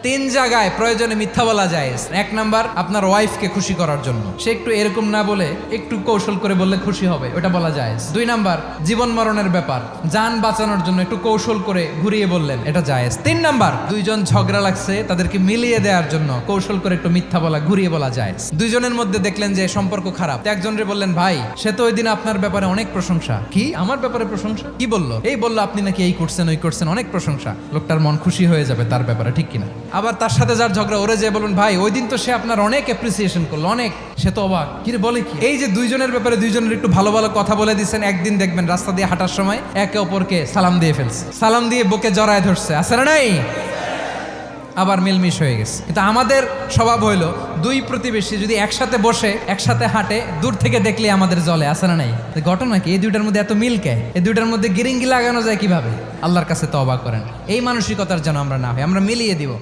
তিন জায়গায় প্রয়োজনে মিথ্যা বলা যায়। এক নাম্বার, আপনার ওয়াইফকে খুশি করার জন্য, সে একটু এরকম না বলে একটু কৌশল করে বললে খুশি হবে, ওটা বলা যায়। দুই নাম্বার, জীবন মরণের ব্যাপার, জান বাঁচানোর জন্য একটু কৌশল করে ঘুরিয়ে বললেন, এটা জায়েজ। তিন নাম্বার, দুইজন ঝগড়া লাগছে তাদেরকে মিলিয়ে দেওয়ার জন্য কৌশল করে একটু মিথ্যা বলা, ঘুরিয়ে বলা যায়। দুইজনের মধ্যে দেখলেন যে সম্পর্ক খারাপ, একজনরে বললেন, ভাই সে তো ওই দিন আপনার ব্যাপারে অনেক প্রশংসা। কি আমার ব্যাপারে প্রশংসা? কি বললো? এই বললো আপনি নাকি এই করছেন ওই করছেন, অনেক প্রশংসা। লোকটার মন খুশি হয়ে যাবে তার ব্যাপারে, ঠিক কিনা? আবার তার সাথে যার ঝগড়া, ওরে যে বলুন, ভাই ওই দিন তো সে আপনার অনেক অ্যাপ্রিসিয়েশন করলো, অনেক, সে তো অবাক, কি রে বলে কি? এই যে দুইজনের ব্যাপারে দুইজনের একটু ভালো ভালো কথা বলে দিচ্ছেন, একদিন দেখবেন রাস্তা দিয়ে হাঁটার সময় একে অপরকে সালাম দিয়ে ফেলছে, সালাম দিয়ে বুকে জড়ায় ধরছে, আছে না নাই? আবার মিলমিশ হয়ে গেছে। কিন্তু আমাদের স্বভাব হইলো, দুই প্রতিবেশী যদি একসাথে বসে একসাথে হাঁটে, দূর থেকে দেখলে আমাদের জলে, আছে না নাই? ঘটনা কি? এই দুইটার মধ্যে এত মিল কে? এই দুইটার মধ্যে গিরিঙ্গি লাগানো যায় কিভাবে? আল্লাহর কাছে তওবা করেন, এই মানসিকতার যেন আমরা না হয়, আমরা মিলিয়ে দিব।